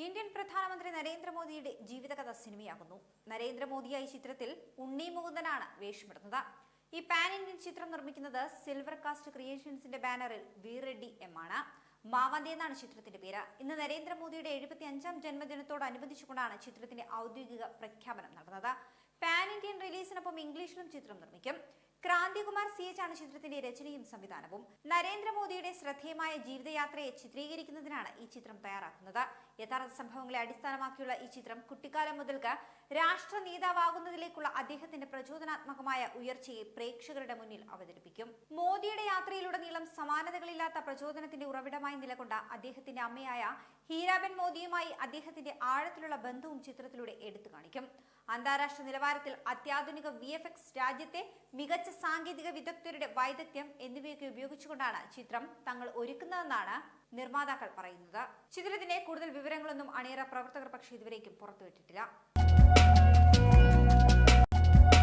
Indian പ്രധാനമന്ത്രി നരേന്ദ്രമോദിയുടെ ജീവിതകഥ സിനിമയാകുന്നു. നരേന്ദ്രമോദിയായി ചിത്രത്തിൽ ഉണ്ണി മുകുന്ദനാണ് വേഷമിടുന്നത്. ഈ പാൻ ഇന്ത്യൻ ചിത്രം നിർമ്മിക്കുന്നത് സിൽവർ കാസ്റ്റ് ക്രിയേഷൻസിന്റെ ബാനറിൽ വി റെഡ്ഡി എം ആണ്. മാവന്തി എന്നാണ് ചിത്രത്തിന്റെ പേര്. ഇന്ന് നരേന്ദ്രമോദിയുടെ 75ാം ജന്മദിനത്തോടനുബന്ധിച്ചുകൊണ്ടാണ് ചിത്രത്തിന്റെ ഔദ്യോഗിക പ്രഖ്യാപനം നടന്നത്. പാൻ ഇന്ത്യൻ റിലീസിനൊപ്പം ഇംഗ്ലീഷിലും ചിത്രം നിർമ്മിക്കും. ക്രാന്തികുമാർ CH ആണ് ചിത്രത്തിന്റെ രചനയും സംവിധാനവും. നരേന്ദ്രമോദിയുടെ ശ്രദ്ധേയമായ ജീവിതയാത്രയെ ചിത്രീകരിക്കുന്നതിനാണ് ഈ ചിത്രം തയ്യാറാക്കുന്നത്. യഥാർത്ഥ സംഭവങ്ങളെ അടിസ്ഥാനമാക്കിയുള്ള ഈ ചിത്രം കുട്ടിക്കാലം മുതൽക്ക് രാഷ്ട്ര നേതാവാകുന്നതിലേക്കുള്ള അദ്ദേഹത്തിന്റെ പ്രചോദനാത്മകമായ ഉയർച്ചയെ പ്രേക്ഷകരുടെ മുന്നിൽ അവതരിപ്പിക്കും. മോദിയുടെ യാത്രയിലുടനീളം സമാനതകളില്ലാത്ത പ്രചോദനത്തിന്റെ ഉറവിടമായി നിലകൊണ്ട അദ്ദേഹത്തിന്റെ അമ്മയായ ഹീരാബെൻ മോദിയുമായി അദ്ദേഹത്തിന്റെ ആഴത്തിലുള്ള ബന്ധവും ചിത്രത്തിലൂടെ എടുത്തു കാണിക്കും. അന്താരാഷ്ട്ര നിലവാരത്തിൽ അത്യാധുനിക VFX, രാജ്യത്തെ മികച്ച സാങ്കേതിക വിദഗ്ധരുടെ വൈദഗ്ധ്യം എന്നിവയൊക്കെ ഉപയോഗിച്ചുകൊണ്ടാണ് ചിത്രം തങ്ങൾ ഒരുക്കുന്നതെന്നാണ് നിർമ്മാതാക്കൾ പറയുന്നത്. ചിത്രത്തിന്റെ കൂടുതൽ വിവരങ്ങളൊന്നും അണിയറ പ്രവർത്തകർ പക്ഷേ ഇതുവരേക്കും പുറത്തുവിട്ടിട്ടില്ല.